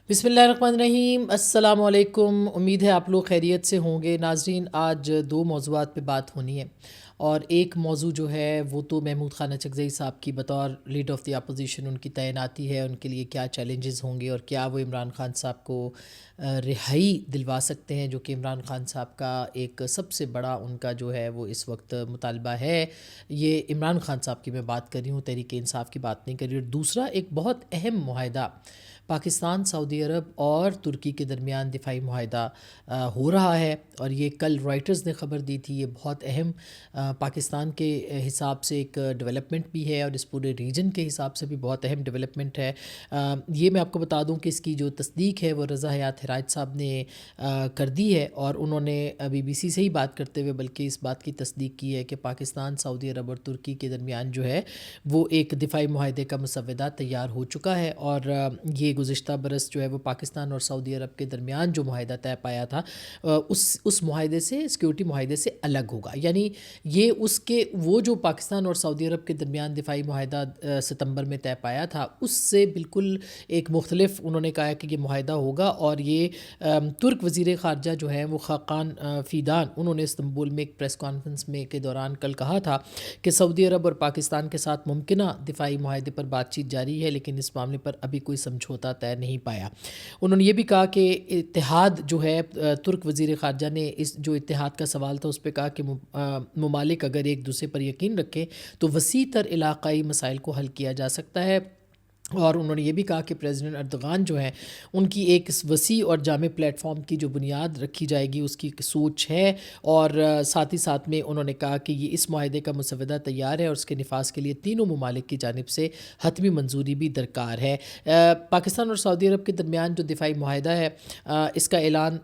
بسم اللہ الرحمن الرحیم، السلام علیکم۔ امید ہے آپ لوگ خیریت سے ہوں گے۔ ناظرین، آج دو موضوعات پہ بات ہونی ہے، اور ایک موضوع جو ہے وہ تو محمود خان اچکزئی صاحب کی بطور لیڈر آف دی اپوزیشن ان کی تعیناتی ہے، ان کے لیے کیا چیلنجز ہوں گے اور کیا وہ عمران خان صاحب کو رہائی دلوا سکتے ہیں، جو کہ عمران خان صاحب کا ایک سب سے بڑا ان کا جو ہے وہ اس وقت مطالبہ ہے۔ یہ عمران خان صاحب کی میں بات کر رہی ہوں، تحریک انصاف کی بات نہیں کر رہی۔ اور دوسرا ایک بہت اہم معاہدہ پاکستان، سعودی عرب اور ترکی کے درمیان دفاعی معاہدہ ہو رہا ہے، اور یہ کل رائٹرز نے خبر دی تھی۔ یہ بہت اہم پاکستان کے حساب سے ایک ڈیولپمنٹ بھی ہے، اور اس پورے ریجن کے حساب سے بھی بہت اہم ڈیولپمنٹ ہے۔ یہ میں آپ کو بتا دوں کہ اس کی جو تصدیق ہے وہ رضا حیات ہرائج صاحب نے کر دی ہے، اور انہوں نے بی بی سی سے ہی بات کرتے ہوئے بلکہ اس بات کی تصدیق کی ہے کہ پاکستان، سعودی عرب اور ترکی کے درمیان جو ہے وہ ایک دفاعی معاہدے کا مسودہ تیار ہو چکا ہے، اور یہ گزشتہ برس جو ہے وہ پاکستان اور سعودی عرب کے درمیان جو معاہدہ طے پایا تھا اس معاہدے سے، سیکورٹی معاہدے سے الگ ہوگا۔ یعنی یہ اس کے وہ جو پاکستان اور سعودی عرب کے درمیان دفاعی معاہدہ ستمبر میں طے پایا تھا، اس سے بالکل ایک مختلف انہوں نے کہا کہ یہ معاہدہ ہوگا۔ اور یہ ترک وزیر خارجہ جو ہیں وہ خاقان فیدان، انہوں نے استنبول میں ایک پریس کانفرنس میں کے دوران کل کہا تھا کہ سعودی عرب اور پاکستان کے ساتھ ممکنہ دفاعی معاہدے پر بات چیت جاری ہے، لیکن اس معاملے پر ابھی کوئی سمجھوتا طے نہیں پایا۔ انہوں نے یہ بھی کہا کہ اتحاد جو ہے، ترک وزیر خارجہ نے اس جو اتحاد کا سوال تھا اس پہ کہا کہ ممالک اگر ایک دوسرے پر یقین رکھیں تو وسیع تر علاقائی مسائل کو حل کیا جا سکتا ہے۔ اور انہوں نے یہ بھی کہا کہ پریزیڈنٹ اردوغان جو ہیں ان کی ایک وسیع اور جامع پلیٹ فارم کی جو بنیاد رکھی جائے گی اس کی ایک سوچ ہے، اور ساتھ ہی ساتھ میں انہوں نے کہا کہ یہ اس معاہدے کا مسودہ تیار ہے اور اس کے نفاذ کے لیے تینوں ممالک کی جانب سے حتمی منظوری بھی درکار ہے۔ پاکستان اور سعودی عرب کے درمیان جو دفاعی معاہدہ ہے، اس کا اعلان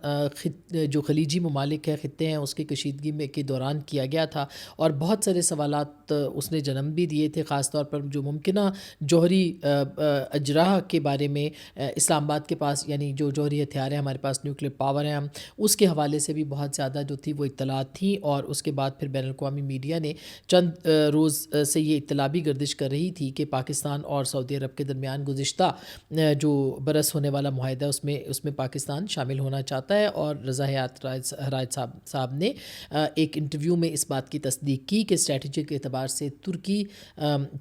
جو خلیجی ممالک ہے، خطے ہیں، اس کی کشیدگی میں کے دوران کیا گیا تھا، اور بہت سارے سوالات اس نے جنم بھی دیے تھے، خاص طور پر جو ممکنہ جوہری اجراح کے بارے میں اسلام آباد کے پاس، یعنی جو جوہری ہتھیار ہیں ہمارے پاس، نیوکلیر پاور ہے، ہم اس کے حوالے سے بھی بہت زیادہ جو تھی وہ اطلاعات تھیں۔ اور اس کے بعد پھر بین الاقوامی میڈیا نے چند روز سے یہ اطلاع بھی گردش کر رہی تھی کہ پاکستان اور سعودی عرب کے درمیان گزشتہ جو برس ہونے والا معاہدہ اس میں پاکستان شامل ہونا چاہتا ہے۔ اور رضا حیات ہرائج صاحب نے ایک انٹرویو میں اس بات کی تصدیق کی کہ اسٹریٹجک اعتبار سے ترکی،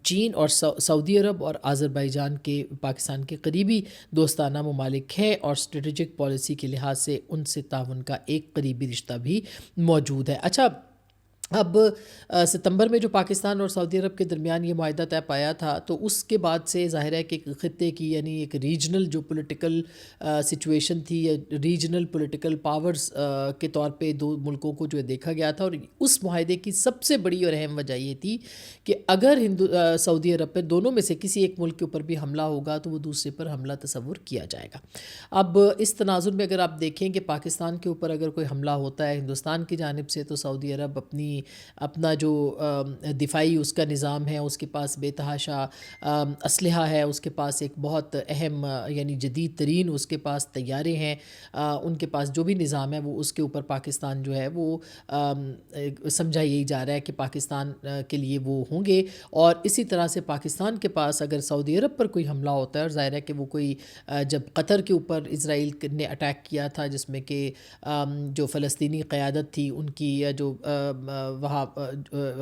چین اور سعودی عرب اور آذربائیجان کے پاکستان کے قریبی دوستانہ ممالک ہے، اور اسٹریٹجک پالیسی کے لحاظ سے ان سے تعاون کا ایک قریبی رشتہ بھی موجود ہے۔ اچھا، اب ستمبر میں جو پاکستان اور سعودی عرب کے درمیان یہ معاہدہ طے پایا تھا، تو اس کے بعد سے ظاہر ہے کہ خطے کی، یعنی ایک ریجنل جو پولیٹیکل سچویشن تھی، یا ریجنل پولیٹیکل پاورز کے طور پہ دو ملکوں کو جو دیکھا گیا تھا، اور اس معاہدے کی سب سے بڑی اور اہم وجہ یہ تھی کہ اگر سعودی عرب پہ دونوں میں سے کسی ایک ملک کے اوپر بھی حملہ ہوگا تو وہ دوسرے پر حملہ تصور کیا جائے گا۔ اب اس تناظر میں اگر آپ دیکھیں کہ پاکستان کے اوپر اگر کوئی حملہ ہوتا ہے ہندوستان کی جانب سے، تو سعودی عرب اپنا جو دفاعی اس کا نظام ہے، اس کے پاس بے تحاشا اسلحہ ہے، اس کے پاس ایک بہت اہم یعنی جدید ترین اس کے پاس طیارے ہیں، ان کے پاس جو بھی نظام ہے وہ اس کے اوپر پاکستان جو ہے وہ سمجھا یہی جا رہا ہے کہ پاکستان کے لیے وہ ہوں گے۔ اور اسی طرح سے پاکستان کے پاس اگر سعودی عرب پر کوئی حملہ ہوتا ہے، اور ظاہر ہے کہ وہ کوئی جب قطر کے اوپر اسرائیل نے اٹیک کیا تھا، جس میں کہ جو فلسطینی قیادت تھی ان کی جو وہاں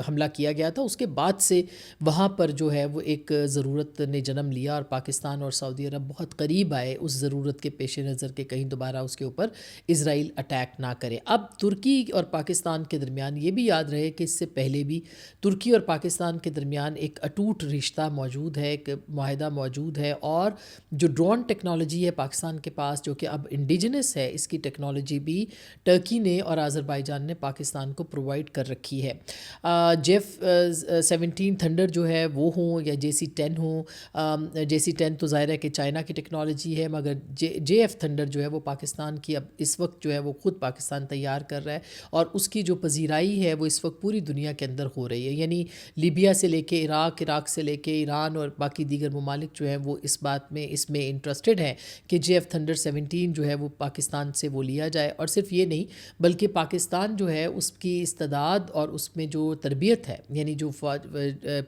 حملہ کیا گیا تھا، اس کے بعد سے وہاں پر جو ہے وہ ایک ضرورت نے جنم لیا، اور پاکستان اور سعودی عرب بہت قریب آئے اس ضرورت کے پیش نظر کہ کہیں دوبارہ اس کے اوپر اسرائیل اٹیک نہ کرے۔ اب ترکی اور پاکستان کے درمیان یہ بھی یاد رہے کہ اس سے پہلے بھی ترکی اور پاکستان کے درمیان ایک اٹوٹ رشتہ موجود ہے، ایک معاہدہ موجود ہے، اور جو ڈرون ٹیکنالوجی ہے پاکستان کے پاس، جو کہ اب انڈیجنس ہے، اس کی ٹیکنالوجی بھی ٹرکی نے اور آذربائیجان نے پاکستان کو پرووائڈ کر رکھی ہے۔ F-17 تھنڈر جو ہے وہ ہوں یا JC-10 ہوں، JC-10 تو ظاہر ہے کہ چائنا کی ٹیکنالوجی ہے، مگر JF تھنڈر جو ہے وہ پاکستان کی اب اس وقت جو ہے وہ خود پاکستان تیار کر رہا ہے، اور اس کی جو پذیرائی ہے وہ اس وقت پوری دنیا کے اندر ہو رہی ہے۔ یعنی لیبیا سے لے کے عراق سے لے کے ایران اور باقی دیگر ممالک جو ہیں وہ اس بات میں انٹرسٹڈ ہیں کہ JF تھنڈر 17 جو ہے وہ پاکستان سے وہ لیا جائے، اور صرف یہ نہیں بلکہ پاکستان جو ہے اس کی استعداد استعداد اور اس میں جو تربیت ہے، یعنی جو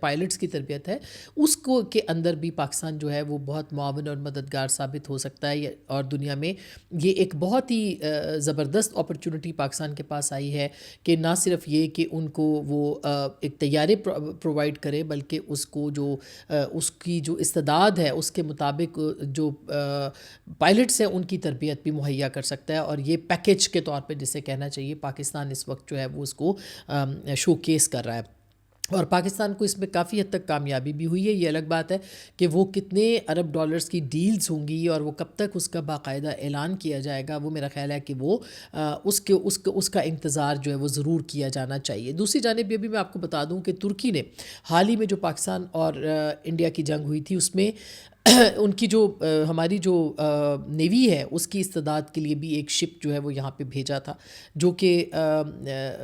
پائلٹس کی تربیت ہے، اس کو کے اندر بھی پاکستان جو ہے وہ بہت معاون اور مددگار ثابت ہو سکتا ہے، اور دنیا میں یہ ایک بہت ہی زبردست اپرچونٹی پاکستان کے پاس آئی ہے کہ نہ صرف یہ کہ ان کو وہ ایک طیارے پرووائڈ کرے، بلکہ اس کو جو اس کی جو استعداد ہے اس کے مطابق جو پائلٹس ہیں ان کی تربیت بھی مہیا کر سکتا ہے، اور یہ پیکیج کے طور پہ جسے کہنا چاہیے پاکستان اس وقت جو ہے وہ اس کو شو کیس کر رہا ہے، اور پاکستان کو اس میں کافی حد تک کامیابی بھی ہوئی ہے۔ یہ الگ بات ہے کہ وہ کتنے ارب ڈالرز کی ڈیلز ہوں گی اور وہ کب تک اس کا باقاعدہ اعلان کیا جائے گا، وہ میرا خیال ہے کہ وہ اس کا انتظار جو ہے وہ ضرور کیا جانا چاہیے۔ دوسری جانب یہ بھی میں آپ کو بتا دوں کہ ترکی نے حال ہی میں جو پاکستان اور انڈیا کی جنگ ہوئی تھی اس میں ان کی جو ہماری جو نیوی ہے اس کی استعداد کے لیے بھی ایک شپ جو ہے وہ یہاں پہ بھیجا تھا، جو کہ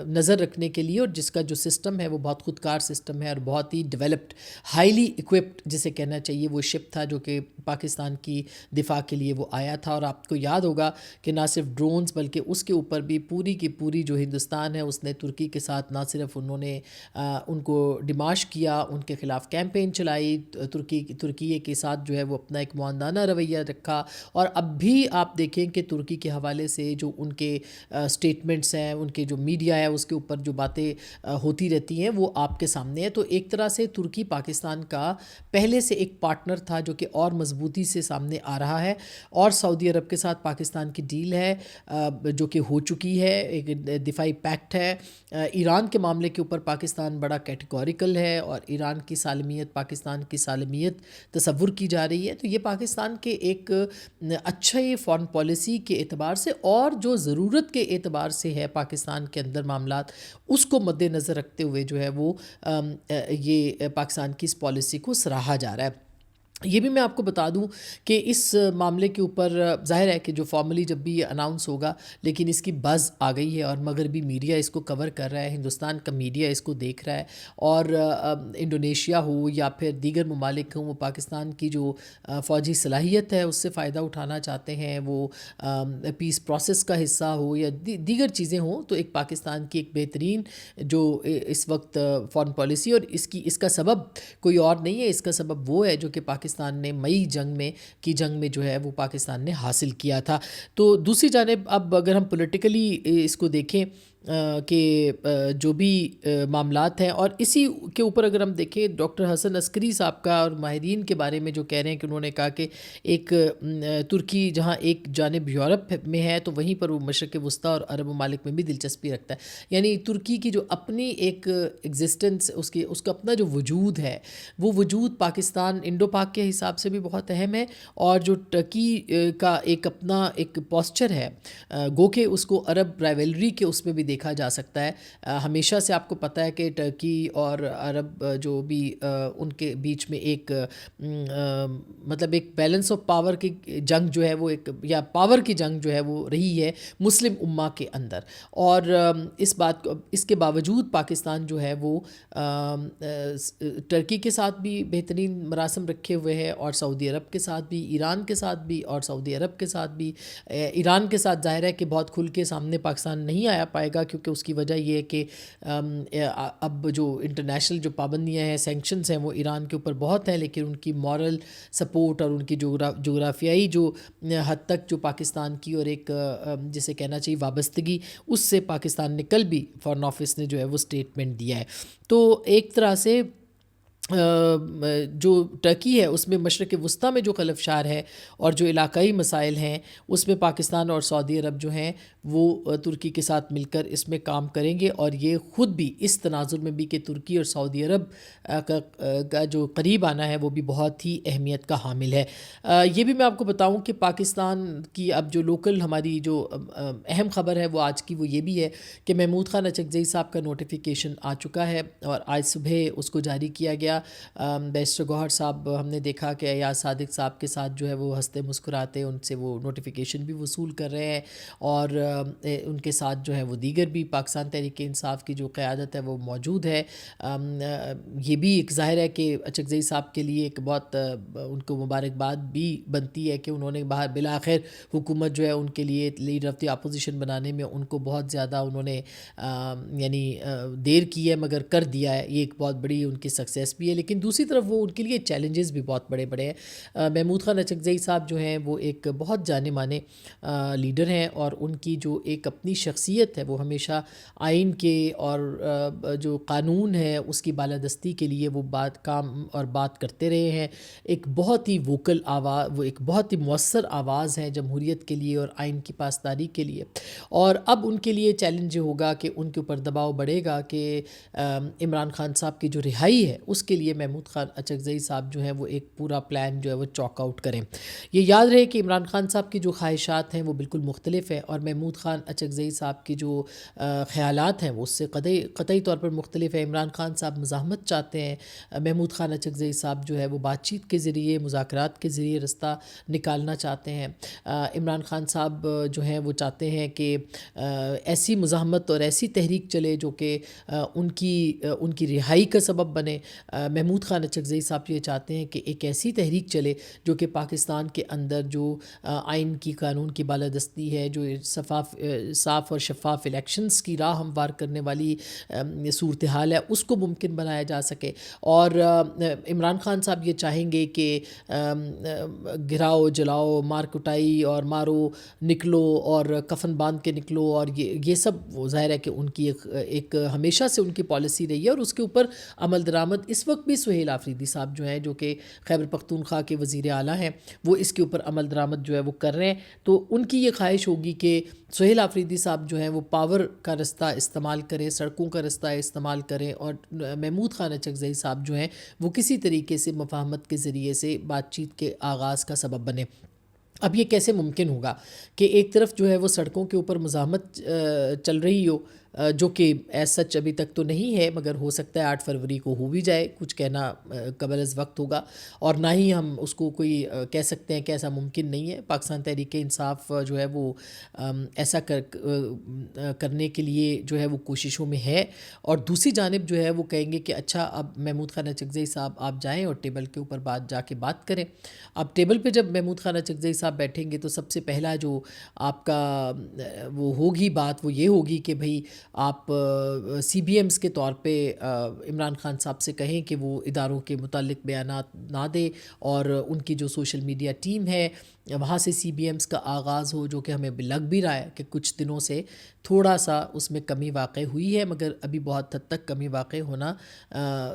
نظر رکھنے کے لیے، اور جس کا جو سسٹم ہے وہ بہت خودکار سسٹم ہے اور بہت ہی ڈیولپڈ، ہائیلی اکوپڈ جسے کہنا چاہیے وہ شپ تھا، جو کہ پاکستان کی دفاع کے لیے وہ آیا تھا۔ اور آپ کو یاد ہوگا کہ نہ صرف ڈرونز بلکہ اس کے اوپر بھی پوری کی پوری جو ہندوستان ہے اس نے ترکی کے ساتھ نہ صرف انہوں نے ان کو ڈماش کیا، ان کے خلاف کیمپین چلائی، ترکی کے ساتھ جو ہے وہ اپنا ایک معاندانہ رویہ رکھا، اور اب بھی آپ دیکھیں کہ ترکی کے حوالے سے جو ان کے سٹیٹمنٹس ہیں، ان کے جو میڈیا ہے اس کے اوپر جو باتیں ہوتی رہتی ہیں وہ آپ کے سامنے ہے۔ تو ایک طرح سے ترکی پاکستان کا پہلے سے ایک پارٹنر تھا جو کہ اور مضبوطی سے سامنے آ رہا ہے، اور سعودی عرب کے ساتھ پاکستان کی ڈیل ہے جو کہ ہو چکی ہے، ایک دفاعی پیکٹ ہے۔ ایران کے معاملے کے اوپر پاکستان بڑا کیٹیگوریکل ہے، اور ایران کی سالمیت، پاکستان کی سالمیت تصور کی جا رہی ہے۔ تو یہ پاکستان کے ایک اچھے فارن پالیسی کے اعتبار سے اور جو ضرورت کے اعتبار سے ہے پاکستان کے اندر معاملات، اس کو مد نظر رکھتے ہوئے جو ہے وہ یہ پاکستان کی اس پالیسی کو سراہا جا رہا ہے۔ یہ بھی میں آپ کو بتا دوں کہ اس معاملے کے اوپر ظاہر ہے کہ جو فارملی جب بھی یہ اناؤنس ہوگا، لیکن اس کی بز آ گئی ہے اور مغربی میڈیا اس کو کور کر رہا ہے، ہندوستان کا میڈیا اس کو دیکھ رہا ہے، اور انڈونیشیا ہو یا پھر دیگر ممالک ہوں، وہ پاکستان کی جو فوجی صلاحیت ہے اس سے فائدہ اٹھانا چاہتے ہیں، وہ پیس پروسیس کا حصہ ہو یا دیگر چیزیں ہوں، تو ایک پاکستان کی ایک بہترین جو اس وقت فارن پالیسی، اور اس کا سبب کوئی اور نہیں ہے، اس کا سبب وہ ہے جو کہ پاکستان نے مئی جنگ میں جو ہے وہ پاکستان نے حاصل کیا تھا۔ تو دوسری جانب اب اگر ہم پولیٹیکلی اس کو دیکھیں کہ جو بھی معاملات ہیں، اور اسی کے اوپر اگر ہم دیکھیں ڈاکٹر حسن عسکری صاحب کا اور ماہرین کے بارے میں جو کہہ رہے ہیں کہ انہوں نے کہا کہ ایک ترکی جہاں ایک جانب یورپ میں ہے تو وہیں پر وہ مشرق وسطیٰ اور عرب ممالک میں بھی دلچسپی رکھتا ہے، یعنی ترکی کی جو اپنی ایک ایگزسٹنس، اس کا اپنا جو وجود ہے، وہ وجود پاکستان انڈو پاک کے حساب سے بھی بہت اہم ہے، اور جو ٹرکی کا ایک اپنا ایک پوسچر ہے، گو کہ اس کو عرب رائیولری کے اس میں بھی دیکھا جا سکتا ہے۔ ہمیشہ سے آپ کو پتہ ہے کہ ٹرکی اور عرب جو بھی ان کے بیچ میں ایک مطلب ایک بیلنس آف پاور کی جنگ جو ہے وہ ایک، یا پاور کی جنگ جو ہے وہ رہی ہے مسلم امہ کے اندر، اور اس کے باوجود پاکستان جو ہے وہ ٹرکی کے ساتھ بھی بہترین مراسم رکھے ہوئے ہے، اور سعودی عرب کے ساتھ بھی، ایران کے ساتھ بھی، اور سعودی عرب کے ساتھ بھی۔ ایران کے ساتھ ظاہر ہے کہ بہت کھل کے سامنے پاکستان نہیں آیا پائے گا، کیونکہ اس کی وجہ یہ ہے کہ اب جو انٹرنیشنل جو پابندیاں ہیں، سینکشنز ہیں، وہ ایران کے اوپر بہت ہیں، لیکن ان کی مورل سپورٹ اور ان کی جغرافیائی جو حد تک جو پاکستان کی اور ایک جسے کہنا چاہیے وابستگی، اس سے پاکستان نے کل بھی فارن آفس نے جو ہے وہ اسٹیٹمنٹ دیا ہے۔ تو ایک طرح سے جو ٹرکی ہے اس میں مشرق وسطیٰ میں جو خلفشار ہے اور جو علاقائی مسائل ہیں، اس میں پاکستان اور سعودی عرب جو ہیں وہ ترکی کے ساتھ مل کر اس میں کام کریں گے، اور یہ خود بھی اس تناظر میں بھی کہ ترکی اور سعودی عرب کا جو قریب آنا ہے وہ بھی بہت ہی اہمیت کا حامل ہے۔ یہ بھی میں آپ کو بتاؤں کہ پاکستان کی اب جو لوکل ہماری جو اہم خبر ہے وہ آج کی وہ یہ بھی ہے کہ محمود خان اچکزئی صاحب کا نوٹیفیکیشن آ چکا ہے، اور آج صبح اس کو جاری کیا گیا بیرسٹر گوہر صاحب ہم نے دیکھا کہ ایاز صادق صاحب کے ساتھ جو ہے وہ ہنستے مسکراتے ان سے وہ نوٹیفیکیشن بھی وصول کر رہے ہیں، اور ان کے ساتھ جو ہے وہ دیگر بھی پاکستان تحریک انصاف کی جو قیادت ہے وہ موجود ہے۔ یہ بھی ایک ظاہر ہے کہ اچکزئی صاحب کے لیے ایک بہت ان کو مبارکباد بھی بنتی ہے کہ انہوں نے بالآخر حکومت جو ہے ان کے لیے لیڈر آف دی اپوزیشن بنانے میں ان کو بہت زیادہ انہوں نے یعنی دیر کی ہے مگر کر دیا ہے، یہ ایک بہت بڑی ان کی سکسیس بھی ہے۔ لیکن دوسری طرف وہ ان کے لیے چیلنجز بھی بہت بڑے بڑے ہیں۔ محمود خان اچکزئی صاحب جو ہیں وہ ایک بہت جانے مانے لیڈر ہیں، اور ان کی جو ایک اپنی شخصیت ہے وہ ہمیشہ آئین کے اور جو قانون ہے اس کی بالادستی کے لیے وہ کام اور بات کرتے رہے ہیں۔ ایک بہت ہی ووکل آواز، وہ ایک بہت ہی مؤثر آواز ہے جمہوریت کے لیے اور آئین کی پاسداری کے لیے۔ اور اب ان کے لیے چیلنج یہ ہوگا کہ ان کے اوپر دباؤ بڑھے گا کہ عمران خان صاحب کی جو رہائی ہے اس کے لیے محمود خان اچکزئی صاحب جو ہیں وہ ایک پورا پلان جو ہے وہ چاک آؤٹ کریں۔ یہ یاد رہے کہ عمران خان صاحب کی جو خواہشات ہیں وہ بالکل مختلف ہیں، اور محمود خان اچکزئی صاحب کی جو خیالات ہیں وہ اس سے قطعی طور پر مختلف ہے۔ عمران خان صاحب مزاحمت چاہتے ہیں، محمود خان اچکزئی صاحب جو ہے وہ بات چیت کے ذریعے، مذاکرات کے ذریعے رستہ نکالنا چاہتے ہیں۔ عمران خان صاحب جو ہیں وہ چاہتے ہیں کہ ایسی مزاحمت اور ایسی تحریک چلے جو کہ ان کی رہائی کا سبب بنے۔ محمود خان اچکزئی صاحب یہ چاہتے ہیں کہ ایک ایسی تحریک چلے جو کہ پاکستان کے اندر جو آئین کی قانون کی بالادستی ہے، جو صاف اور شفاف الیکشنز کی راہ ہموار کرنے والی صورتحال ہے، اس کو ممکن بنایا جا سکے۔ اور عمران خان صاحب یہ چاہیں گے کہ گراؤ جلاؤ، مار کٹائی اور مارو نکلو اور کفن باندھ کے نکلو، اور یہ سب وہ ظاہر ہے کہ ان کی ایک ہمیشہ سے ان کی پالیسی رہی ہے، اور اس کے اوپر عمل درآمد اس وقت بھی سہیل آفریدی صاحب جو ہیں جو کہ خیبر پختونخوا کے وزیر اعلیٰ ہیں، وہ اس کے اوپر عمل درآمد جو ہے وہ کر رہے ہیں۔ تو ان کی یہ خواہش ہوگی کہ سہیل آفریدی صاحب جو ہیں وہ پاور کا رستہ استعمال کریں، سڑکوں کا رستہ استعمال کریں، اور محمود خان اچکزئی صاحب جو ہیں وہ کسی طریقے سے مفاہمت کے ذریعے سے بات چیت کے آغاز کا سبب بنے۔ اب یہ کیسے ممکن ہوگا کہ ایک طرف جو ہے وہ سڑکوں کے اوپر مزاحمت چل رہی ہو، جو کہ ایز سچ ابھی تک تو نہیں ہے، مگر ہو سکتا ہے 8 فروری کو ہو بھی جائے، کچھ کہنا قبل از وقت ہوگا، اور نہ ہی ہم اس کو کوئی کہہ سکتے ہیں کہ ایسا ممکن نہیں ہے۔ پاکستان تحریک انصاف جو ہے وہ ایسا کرنے کے لیے جو ہے وہ کوششوں میں ہے، اور دوسری جانب جو ہے وہ کہیں گے کہ اچھا اب محمود خان اچکزئی صاحب آپ جائیں اور ٹیبل کے اوپر جا کے بات کریں۔ اب ٹیبل پہ جب محمود خان اچکزئی صاحب بیٹھیں گے تو سب سے پہلا جو آپ کا وہ ہوگی بات وہ یہ ہوگی کہ بھئی آپ سی بی ایمز کے طور پہ عمران خان صاحب سے کہیں کہ وہ اداروں کے متعلق بیانات نہ دے، اور ان کی جو سوشل میڈیا ٹیم ہے وہاں سے سی بی ایمز کا آغاز ہو، جو کہ ہمیں لگ بھی رہا ہے کہ کچھ دنوں سے تھوڑا سا اس میں کمی واقع ہوئی ہے، مگر ابھی بہت حد تک کمی واقع ہونا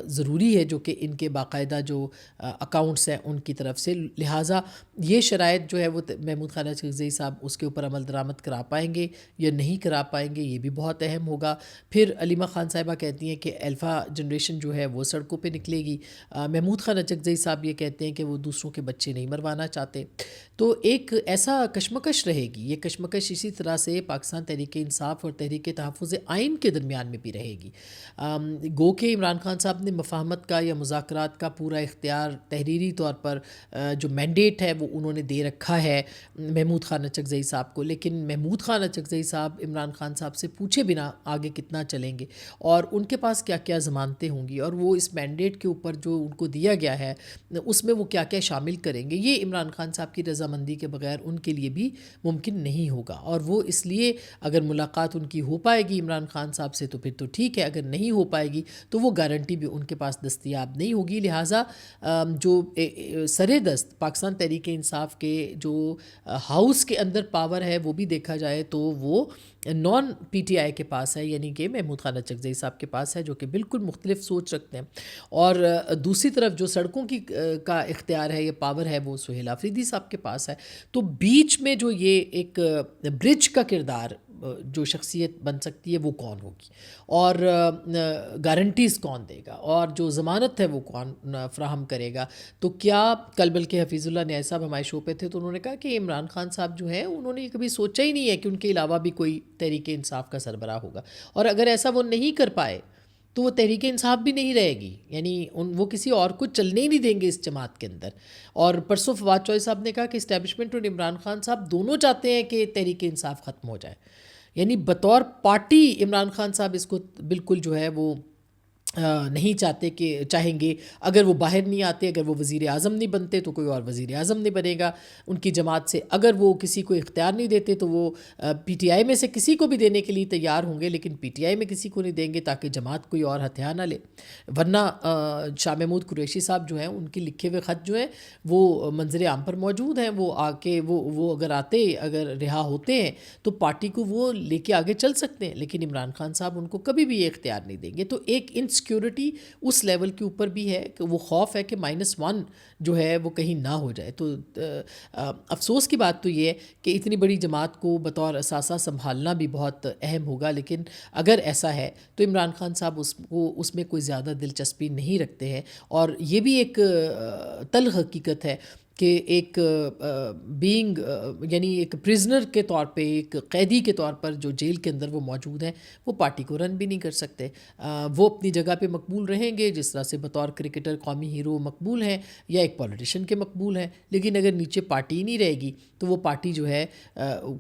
ضروری ہے، جو کہ ان کے باقاعدہ جو اکاؤنٹس ہیں ان کی طرف سے، لہٰذا یہ شرائط جو ہے وہ محمود خان اچکزئی صاحب اس کے اوپر عمل درآمد کرا پائیں گے یا نہیں کرا پائیں گے، یہ بھی بہت اہم ہوگا۔ پھر علیمہ خان صاحبہ کہتی ہیں کہ الفا جنریشن جو ہے وہ سڑکوں پہ نکلے گی۔ محمود خان اچکزئی صاحب یہ کہتے ہیں کہ وہ دوسروں کے بچے نہیں مروانا چاہتے۔ تو ایک ایسا کشمکش رہے گی، یہ کشمکش اسی طرح سے پاکستان تحریک انصاف اور تحریک تحفظ آئین کے درمیان میں بھی رہے گی۔ گو کہ عمران خان صاحب نے مفاہمت کا یا مذاکرات کا پورا اختیار تحریری طور پر جو مینڈیٹ ہے وہ انہوں نے دے رکھا ہے محمود خان اچکزئی صاحب کو، لیکن محمود خان اچکزئی صاحب عمران خان صاحب سے پوچھے بنا آگے کتنا چلیں گے، اور ان کے پاس کیا کیا ضمانتیں ہوں گی، اور وہ اس مینڈیٹ کے اوپر جو ان کو دیا گیا ہے اس میں وہ کیا کیا شامل کریں گے، یہ عمران خان صاحب کی رضامندی کے بغیر ان کے لیے بھی ممکن نہیں ہوگا۔ اور وہ اس لیے اگر ملاقات ان کی ہو پائے گی عمران خان صاحب سے تو پھر تو ٹھیک ہے، اگر نہیں ہو پائے گی تو وہ گارنٹی بھی ان کے پاس دستیاب نہیں ہوگی، لہٰذا جو سر دست پاکستان تحریک انصاف کے جو ہاؤس کے اندر پاور ہے وہ بھی دیکھا جائے تو وہ نان پی ٹی آئی کے پاس ہے، یعنی کہ محمود خان اچکزئی صاحب کے پاس ہے، جو کہ بالکل مختلف سوچ رکھتے ہیں، اور دوسری طرف جو سڑکوں کا اختیار ہے، یہ پاور ہے، وہ سہیل آفریدی صاحب کے پاس ہے۔ تو بیچ میں جو یہ ایک برج کا کردار جو شخصیت بن سکتی ہے وہ کون ہوگی، اور گارنٹیز کون دے گا، اور جو ضمانت ہے وہ کون فراہم کرے گا۔ تو کیا کل بلکہ حفیظ اللہ نیاز صاحب ہمارے شو پہ تھے تو انہوں نے کہا کہ عمران خان صاحب جو ہیں انہوں نے کبھی سوچا ہی نہیں ہے کہ ان کے علاوہ بھی کوئی تحریک انصاف کا سربراہ ہوگا، اور اگر ایسا وہ نہیں کر پائے تو وہ تحریک انصاف بھی نہیں رہے گی، یعنی وہ کسی اور کو چلنے ہی نہیں دیں گے اس جماعت کے اندر۔ اور پرسوں فواد چوہے صاحب نے کہا کہ اسٹیبلشمنٹ اور عمران خان صاحب دونوں چاہتے ہیں کہ تحریک انصاف ختم ہو جائے، یعنی بطور پارٹی عمران خان صاحب اس کو بالکل جو ہے وہ نہیں چاہتے، کہ چاہیں گے اگر وہ باہر نہیں آتے، اگر وہ وزیر اعظم نہیں بنتے تو کوئی اور وزیر اعظم نہیں بنے گا ان کی جماعت سے، اگر وہ کسی کو اختیار نہیں دیتے تو وہ پی ٹی آئی میں سے کسی کو بھی دینے کے لیے تیار ہوں گے، لیکن پی ٹی آئی میں کسی کو نہیں دیں گے تاکہ جماعت کوئی اور ہتھیار نہ لے۔ ورنہ شاہ محمود قریشی صاحب جو ہیں ان کے لکھے ہوئے خط جو ہیں وہ منظر عام پر موجود ہیں، وہ آ کے وہ اگر رہا ہوتے ہیں تو پارٹی کو وہ لے کے آگے چل سکتے ہیں، لیکن عمران خان صاحب ان کو کبھی بھی یہ اختیار نہیں دیں گے۔ تو ایک انسیکیورٹی اس لیول کے اوپر بھی ہے کہ وہ خوف ہے کہ -1 جو ہے وہ کہیں نہ ہو جائے۔ تو افسوس کی بات تو یہ ہے کہ اتنی بڑی جماعت کو بطور اثاثہ سنبھالنا بھی بہت اہم ہوگا، لیکن اگر ایسا ہے تو عمران خان صاحب اس میں کوئی زیادہ دلچسپی نہیں رکھتے ہیں۔ اور یہ بھی ایک تلخ حقیقت ہے کہ ایک بینگ یعنی ایک پریزنر کے طور پہ، ایک قیدی کے طور پر جو جیل کے اندر وہ موجود ہیں، وہ پارٹی کو رن بھی نہیں کر سکتے۔ وہ اپنی جگہ پہ مقبول رہیں گے جس طرح سے بطور کرکٹر قومی ہیرو مقبول ہیں یا ایک پولیٹیشین کے مقبول ہیں، لیکن اگر نیچے پارٹی ہی نہیں رہے گی تو وہ پارٹی جو ہے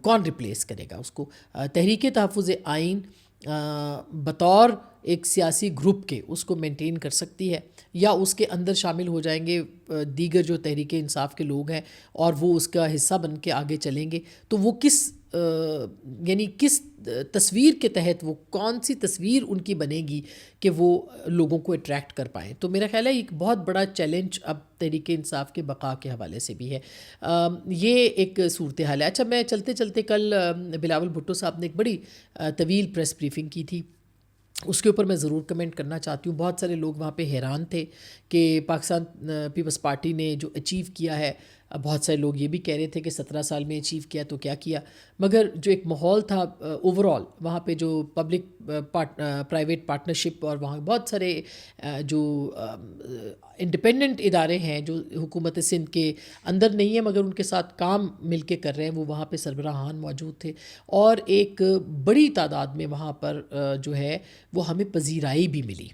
کون ریپلیس کرے گا اس کو؟ تحریک تحفظ آئین بطور ایک سیاسی گروپ کے اس کو مینٹین کر سکتی ہے، یا اس کے اندر شامل ہو جائیں گے دیگر جو تحریک انصاف کے لوگ ہیں اور وہ اس کا حصہ بن کے آگے چلیں گے، تو وہ یعنی کس تصویر کے تحت، وہ کون سی تصویر ان کی بنے گی کہ وہ لوگوں کو اٹریکٹ کر پائیں؟ تو میرا خیال ہے ایک بہت بڑا چیلنج اب تحریک انصاف کے بقا کے حوالے سے بھی ہے۔ یہ ایک صورتحال ہے۔ اچھا، میں چلتے چلتے کل بلاول بھٹو صاحب نے ایک بڑی طویل پریس بریفنگ کی تھی، اس کے اوپر میں ضرور کمنٹ کرنا چاہتی ہوں۔ بہت سارے لوگ وہاں پہ حیران تھے کہ پاکستان پیپلز پارٹی نے جو اچیو کیا ہے، بہت سارے لوگ یہ بھی کہہ رہے تھے کہ 17 سال میں اچیو کیا تو کیا کیا، مگر جو ایک ماحول تھا اوورال وہاں پہ، جو پبلک پرائیویٹ پارٹنرشپ، اور وہاں بہت سارے جو انڈیپینڈنٹ ادارے ہیں جو حکومت سندھ کے اندر نہیں ہیں مگر ان کے ساتھ کام مل کے کر رہے ہیں، وہ وہاں پہ سربراہان موجود تھے، اور ایک بڑی تعداد میں وہاں پر جو ہے وہ ہمیں پذیرائی بھی ملی۔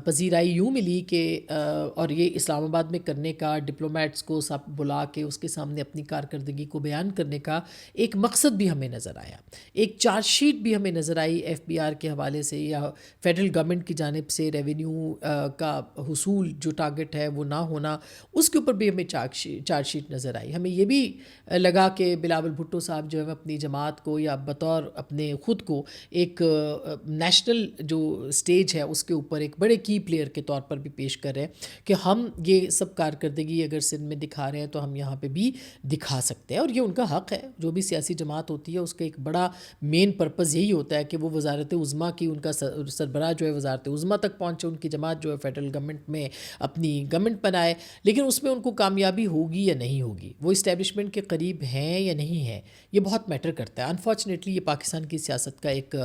پذیرائی یوں ملی کہ اور یہ اسلام آباد میں کرنے کا، ڈپلومیٹس کو سب بلا کے اس کے سامنے اپنی کارکردگی کو بیان کرنے کا ایک مقصد بھی ہمیں نظر آیا، ایک چارج شیٹ بھی ہمیں نظر آئی ایف بی آر کے حوالے سے، یا فیڈرل گورنمنٹ کی جانب سے ریونیو کا حصول جو ٹارگٹ ہے وہ نہ ہونا، اس کے اوپر بھی ہمیں چارج شیٹ نظر آئی۔ ہمیں یہ بھی لگا کہ بلاول بھٹو صاحب جو ہے اپنی جماعت کو یا بطور اپنے خود کو ایک نیشنل جو سٹیج ہے اس کے اوپر ایک بڑے کی پلیئر کے طور پر بھی پیش کر رہے ہیں کہ ہم یہ سب کارکردگی اگر سندھ میں دکھا رہے ہیں تو ہم یہاں پہ بھی دکھا سکتے ہیں، اور یہ ان کا حق ہے۔ جو بھی سیاسی جماعت ہوتی ہے اس کا ایک بڑا مین پرپز یہی ہوتا ہے کہ وہ وزارت عظمیٰ کی، ان کا سربراہ جو ہے وزارت عظمیٰ تک پہنچے، ان کی جماعت جو ہے فیڈرل گورنمنٹ میں اپنی گورنمنٹ بنائے، لیکن اس میں ان کو کامیابی ہوگی یا نہیں ہوگی، وہ اسٹیبلشمنٹ کے قریب ہیں یا نہیں ہیں، یہ بہت میٹر کرتا ہے۔ انفارچونیٹلی یہ پاکستان کی سیاست کا ایک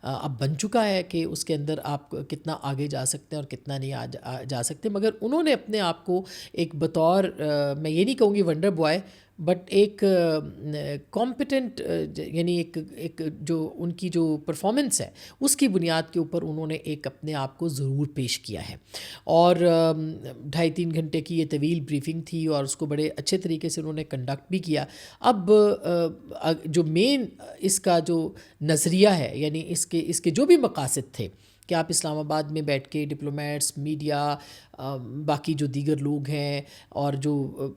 اب بن چکا ہے کہ اس کے اندر آپ کتنا آگے جا سکتے ہیں اور کتنا نہیں جا سکتے، مگر انہوں نے اپنے آپ کو ایک بطور میں یہ نہیں کہوں گی ونڈر بوائے، بٹ ایک کمپیٹنٹ، یعنی ایک جو ان کی جو پرفارمنس ہے اس کی بنیاد کے اوپر انہوں نے ایک اپنے آپ کو ضرور پیش کیا ہے، اور 2.5-3 گھنٹے کی یہ طویل بریفنگ تھی اور اس کو بڑے اچھے طریقے سے انہوں نے کنڈکٹ بھی کیا۔ اب جو مین اس کا جو نظریہ ہے، یعنی اس کے جو بھی مقاصد تھے کہ آپ اسلام آباد میں بیٹھ کے ڈپلومیٹس، میڈیا، باقی جو دیگر لوگ ہیں اور جو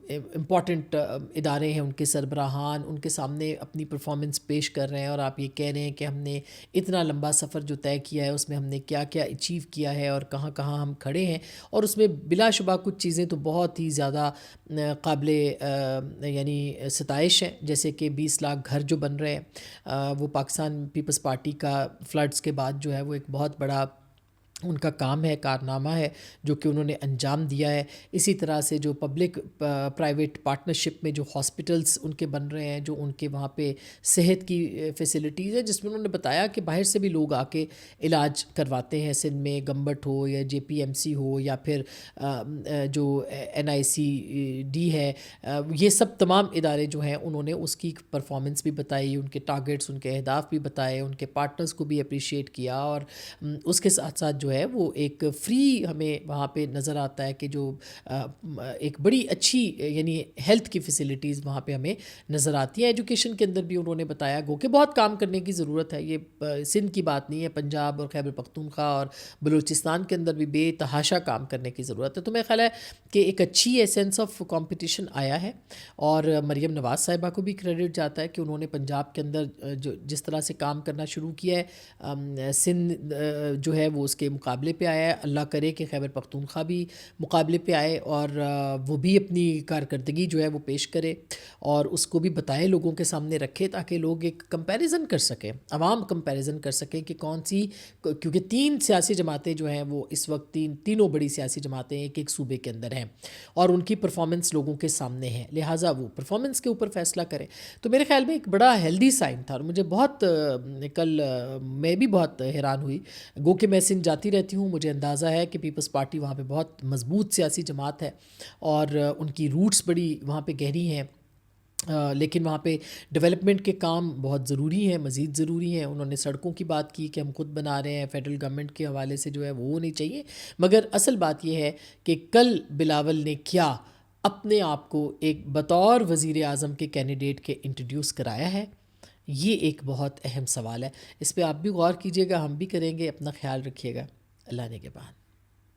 امپورٹنٹ ادارے ہیں ان کے سربراہان ان کے سامنے اپنی پرفارمنس پیش کر رہے ہیں، اور آپ یہ کہہ رہے ہیں کہ ہم نے اتنا لمبا سفر جو طے کیا ہے اس میں ہم نے کیا کیا اچیو کیا ہے اور کہاں کہاں ہم کھڑے ہیں، اور اس میں بلا شبہ کچھ چیزیں تو بہت ہی زیادہ قابل یعنی ستائش ہیں، جیسے کہ 20 لاکھ گھر جو بن رہے ہیں، وہ پاکستان پیپلز پارٹی کا فلڈز کے بعد جو ہے وہ ایک بہت بڑا ان کا کام ہے، کارنامہ ہے جو کہ انہوں نے انجام دیا ہے۔ اسی طرح سے جو پبلک پرائیویٹ پارٹنرشپ میں جو ہاسپٹلز ان کے بن رہے ہیں، جو ان کے وہاں پہ صحت کی فیسلٹیز ہے، جس میں انہوں نے بتایا کہ باہر سے بھی لوگ آ کے علاج کرواتے ہیں سندھ میں، گمبٹ ہو یا جے پی ایم سی ہو یا پھر جو NICD ہے، یہ سب تمام ادارے جو ہیں انہوں نے اس کی پرفارمنس بھی بتائی، ان کے ٹارگٹس، ان کے اہداف بھی بتائے، ان کے پارٹنرز کو بھی اپریشیٹ کیا، اور اس کے ساتھ ساتھ جو ہے وہ ایک فری ہمیں وہاں پہ نظر آتا ہے کہ جو ایک بڑی اچھی یعنی ہیلتھ کی فیسلٹیز وہاں پہ ہمیں نظر آتی ہیں. ایجوکیشن کے اندر بھی انہوں نے بتایا گو کہ بہت کام کرنے کی ضرورت ہے. یہ سندھ کی بات نہیں ہے، پنجاب اور خیبر پختونخوا اور بلوچستان کے اندر بھی بے تحاشا کام کرنے کی ضرورت ہے. تو میرا خیال ہے کہ ایک اچھی سینس آف کمپٹیشن آیا ہے، اور مریم نواز صاحبہ کو بھی کریڈٹ جاتا ہے کہ انہوں نے پنجاب کے اندر جو جس طرح سے کام کرنا شروع کیا ہے، سندھ جو ہے وہ اس کے مقابلے پہ آیا ہے. اللہ کرے کہ خیبر پختونخوا بھی مقابلے پہ آئے اور وہ بھی اپنی کارکردگی جو ہے وہ پیش کرے اور اس کو بھی بتائے، لوگوں کے سامنے رکھے، تاکہ لوگ ایک کمپیریزن کر سکیں، عوام کمپیریزن کر سکیں کہ کون سی، کیونکہ 3 سیاسی جماعتیں جو ہیں وہ اس وقت تینوں بڑی سیاسی جماعتیں ایک صوبے کے اندر ہیں اور ان کی پرفارمنس لوگوں کے سامنے ہے، لہٰذا وہ پرفارمنس کے اوپر فیصلہ کریں. تو میرے خیال میں ایک بڑا ہیلدی سائن تھا، اور مجھے بہت کل میں بھی بہت حیران ہوئی، گو کہ میں سندھ جاتی رہتی ہوں، مجھے اندازہ ہے کہ پیپلز پارٹی وہاں پہ بہت مضبوط سیاسی جماعت ہے اور ان کی روٹس بڑی وہاں پہ گہری ہیں، لیکن وہاں پہ ڈیولپمنٹ کے کام بہت ضروری ہیں، مزید ضروری ہیں. انہوں نے سڑکوں کی بات کی کہ ہم خود بنا رہے ہیں، فیڈرل گورنمنٹ کے حوالے سے جو ہے وہ ہونی چاہیے. مگر اصل بات یہ ہے کہ کل بلاول نے کیا اپنے آپ کو ایک بطور وزیر اعظم کے کینڈیڈیٹ کے انٹروڈیوس کرایا ہے، یہ ایک بہت اہم سوال ہے. اس پہ آپ بھی غور کیجیے گا، ہم بھی کریں گے. اپنا خیال رکھیے گا. اللہ نے کے بعد.